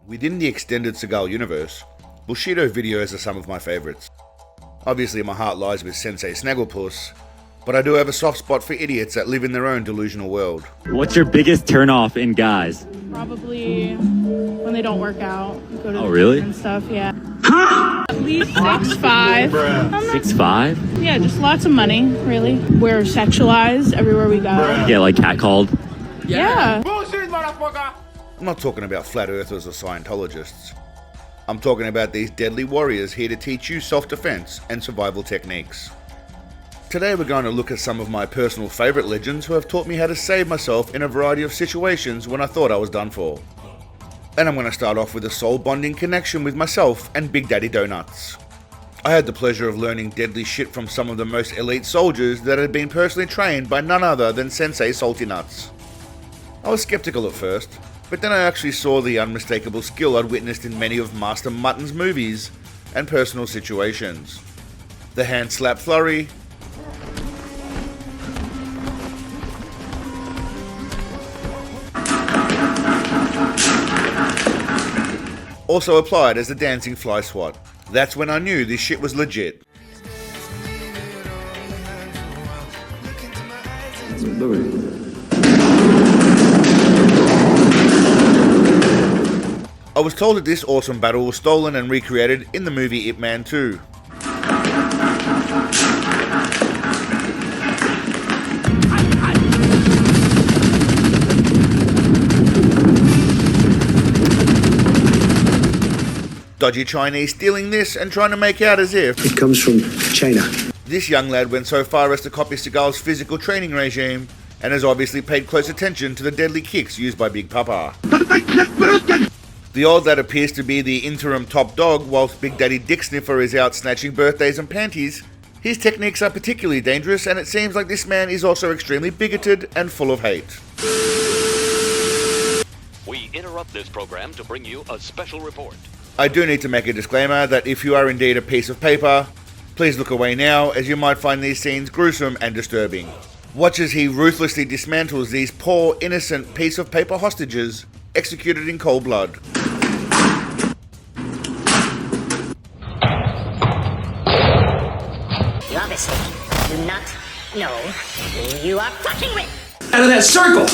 Within the extended Seagal universe, Bullshido videos are some of my favourites. Obviously my heart lies with Sensei Snagglepuss, but I do have a soft spot for idiots that live in their own delusional world. What's your biggest turnoff in guys? Probably when they don't work out, go to the really? gym and stuff, yeah. At least 6'5". 6'5"? Yeah, just lots of money, really. We're sexualized everywhere we go. Yeah, like catcalled? Yeah. Bullshit, motherfucker! I'm not talking about flat earthers or Scientologists. I'm talking about these deadly warriors here to teach you self-defense and survival techniques. Today we're going to look at some of my personal favourite legends who have taught me how to save myself in a variety of situations when I thought I was done for. And I'm going to start off with a soul bonding connection with myself and Big Daddy Donuts. I had the pleasure of learning deadly shit from some of the most elite soldiers that had been personally trained by none other than Sensei Salty Nuts. I was skeptical at first, but then I actually saw the unmistakable skill I'd witnessed in many of Master Mutton's movies and personal situations. The hand slap flurry, also applied as the dancing fly swat. That's when I knew this shit was legit. I was told that this awesome battle was stolen and recreated in the movie Ip Man 2. Dodgy Chinese stealing this and trying to make out as if it comes from China. This young lad went so far as to copy Seagal's physical training regime and has obviously paid close attention to the deadly kicks used by Big Papa. The old lad appears to be the interim top dog whilst Big Daddy Dick Sniffer is out snatching birthdays and panties. His techniques are particularly dangerous and it seems like this man is also extremely bigoted and full of hate. We interrupt this program to bring you a special report. I do need to make a disclaimer that if you are indeed a piece of paper, please look away now as you might find these scenes gruesome and disturbing. Watch as he ruthlessly dismantles these poor, innocent piece of paper hostages executed in cold blood. You obviously do not know who you are fucking with. Out of that circle!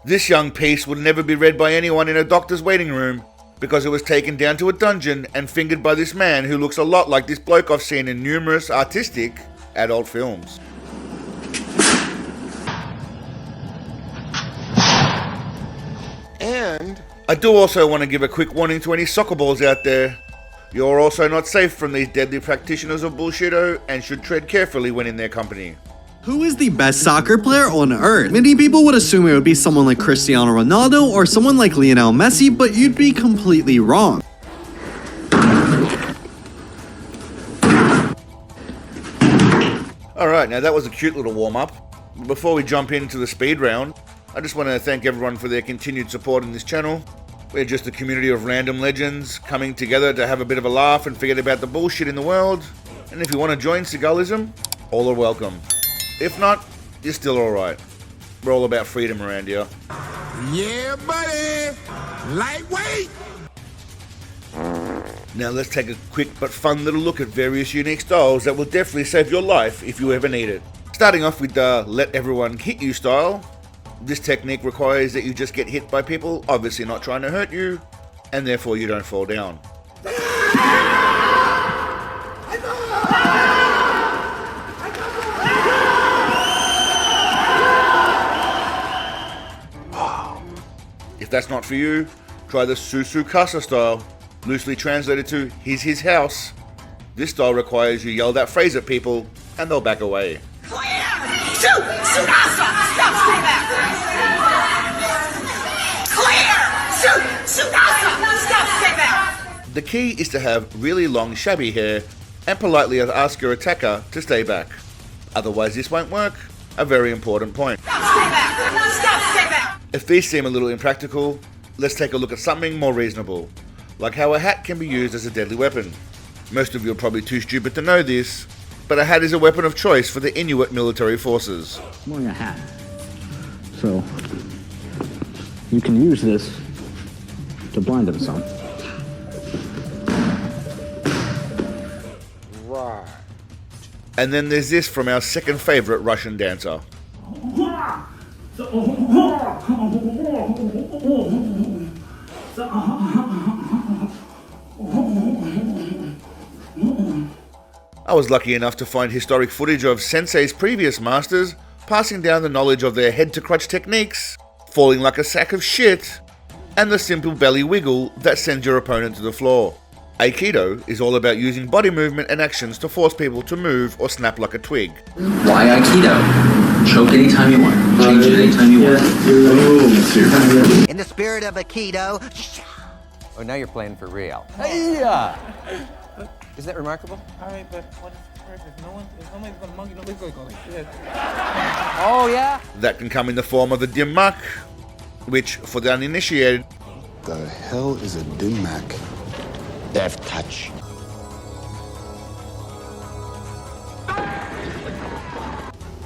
This young piece would never be read by anyone in a doctor's waiting room because it was taken down to a dungeon and fingered by this man who looks a lot like this bloke I've seen in numerous artistic adult films. And I do also want to give a quick warning to any soccer balls out there. You're also not safe from these deadly practitioners of Bullshido and should tread carefully when in their company. Who is the best soccer player on earth? Many people would assume it would be someone like Cristiano Ronaldo or someone like Lionel Messi, but you'd be completely wrong. Alright, now that was a cute little warm-up. Before we jump into the speed round, I just want to thank everyone for their continued support in this channel. We're just a community of random legends coming together to have a bit of a laugh and forget about the bullshit in the world. And if you want to join Seagalism, all are welcome. If not, you're still alright. We're all about freedom around here. yeah, buddy! Lightweight! Now let's take a quick but fun little look at various unique styles that will definitely save your life if you ever need it. Starting off with the let everyone hit you style. This technique requires that you just get hit by people obviously not trying to hurt you, and therefore you don't fall down. If that's not for you, try the Susukasa style, loosely translated to he's his house. This style requires you yell that phrase at people and they'll back away. The key is to have really long shabby hair and politely ask your attacker to stay back. Otherwise this won't work. A very important point. If these seem a little impractical, let's take a look at something more reasonable, like how a hat can be used as a deadly weapon. Most of you are probably too stupid to know this, but a hat is a weapon of choice for the Inuit military forces. I'm wearing a hat, so you can use this to blind them some. Right. And then there's this from our second favourite Russian dancer. I was lucky enough to find historic footage of Sensei's previous masters passing down the knowledge of their head-to-crutch techniques, falling like a sack of shit, and the simple belly wiggle that sends your opponent to the floor. Aikido is all about using body movement and actions to force people to move or snap like a twig. Why Aikido? Choke anytime you want. Change it anytime you want. In the spirit of Aikido. Oh, now you're playing for real. Yeah. Isn't that remarkable? All right, but what is the purpose? If nobody's gonna monkey, nobody's gonna go like this. Oh, yeah? That can come in the form of the dim mak, which, for the uninitiated, the hell is a dim mak? Death touch.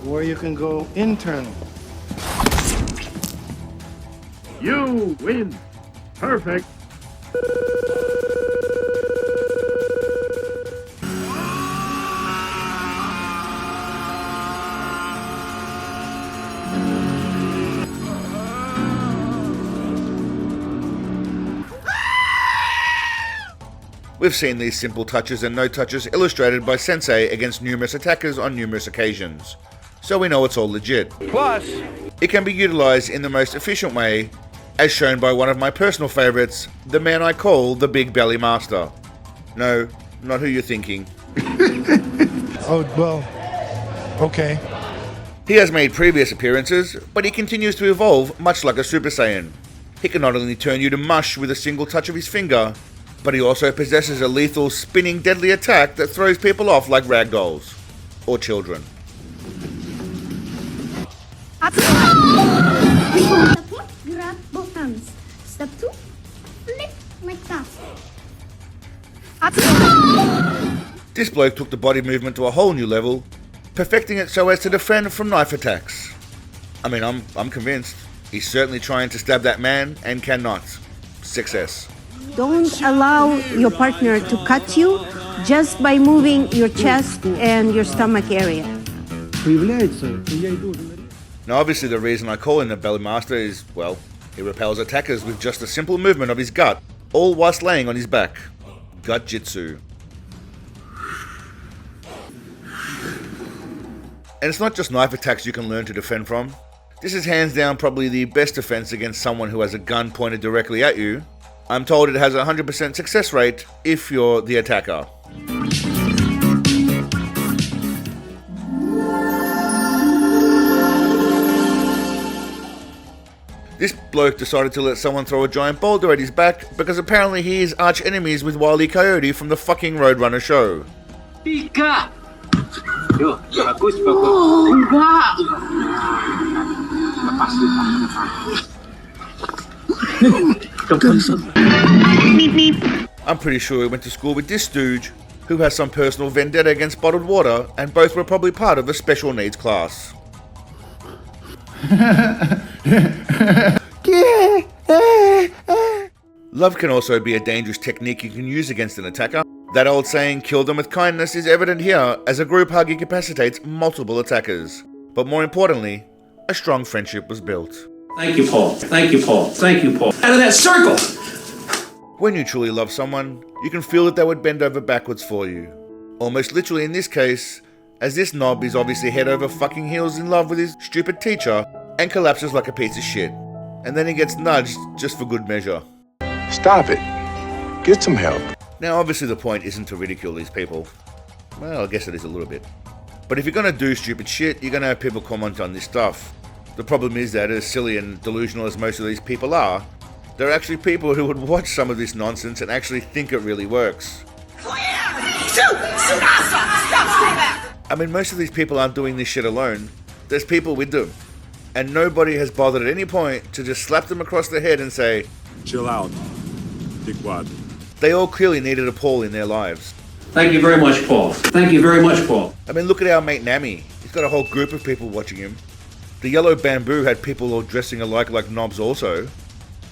Or you can go internal. You win. Perfect. We've seen these simple touches and no touches illustrated by Sensei against numerous attackers on numerous occasions, so we know it's all legit. Plus, it can be utilised in the most efficient way, as shown by one of my personal favourites, the man I call the Big Belly Master. No, not who you're thinking. Oh, well, okay. He has made previous appearances, but he continues to evolve much like a Super Saiyan. He can not only turn you to mush with a single touch of his finger, but he also possesses a lethal, spinning, deadly attack that throws people off like ragdolls. Or children. Grab both hands. Step 2, flip like that. This bloke took the body movement to a whole new level, perfecting it so as to defend from knife attacks. I mean, I'm convinced. He's certainly trying to stab that man and cannot. Success. Don't allow your partner to cut you just by moving your chest and your stomach area. Now obviously the reason I call him the Belly Master is, well, he repels attackers with just a simple movement of his gut, all whilst laying on his back. Gut Jitsu. And it's not just knife attacks you can learn to defend from. This is hands down probably the best defense against someone who has a gun pointed directly at you. I'm told it has a 100% success rate if you're the attacker. This bloke decided to let someone throw a giant boulder at his back because apparently he is arch enemies with Wile E. Coyote from the fucking Roadrunner show. Pika! I'm pretty sure he went to school with this stooge, who has some personal vendetta against bottled water, and both were probably part of a special needs class. Love can also be a dangerous technique you can use against an attacker. That old saying, kill them with kindness, is evident here, as a group hug incapacitates multiple attackers. But more importantly, a strong friendship was built. Thank you, Paul. Thank you, Paul. Thank you, Paul. Out of that circle! When you truly love someone, you can feel that they would bend over backwards for you. Almost literally in this case, as this knob is obviously head over fucking heels in love with his stupid teacher and collapses like a piece of shit. And then he gets nudged just for good measure. Stop it. Get some help. Now obviously the point isn't to ridicule these people. Well, I guess it is a little bit. But if you're gonna do stupid shit, you're gonna have people comment on this stuff. The problem is that, as silly and delusional as most of these people are, there are actually people who would watch some of this nonsense and actually think it really works. I mean, most of these people aren't doing this shit alone. There's people with them. And nobody has bothered at any point to just slap them across the head and say, chill out, dickwad. They all clearly needed a Paul in their lives. Thank you very much, Paul. Thank you very much, Paul. I mean, look at our mate Nami. He's got a whole group of people watching him. The yellow bamboo had people all dressing alike like knobs also.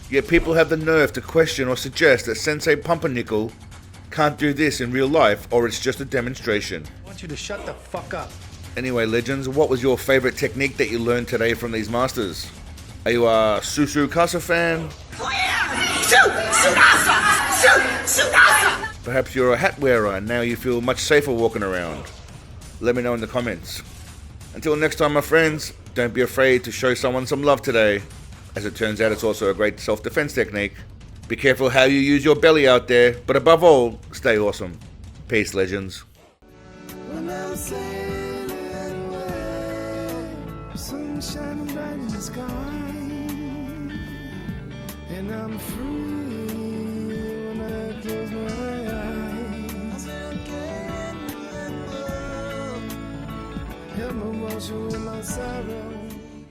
Yet people have the nerve to question or suggest that Sensei Pumpernickel can't do this in real life, or it's just a demonstration. I want you to shut the fuck up. Anyway, legends, what was your favorite technique that you learned today from these masters? Are you a Susu Kasa fan? Perhaps you're a hat wearer and now you feel much safer walking around. Let me know in the comments. Until next time, my friends, don't be afraid to show someone some love today. As it turns out, it's also a great self-defense technique. Be careful how you use your belly out there, but above all, stay awesome. Peace, legends. When I'm sailing away, sun shining bright in the sky, and I'm free when I close my eyes. I can't remember, help me wash away my sorrow.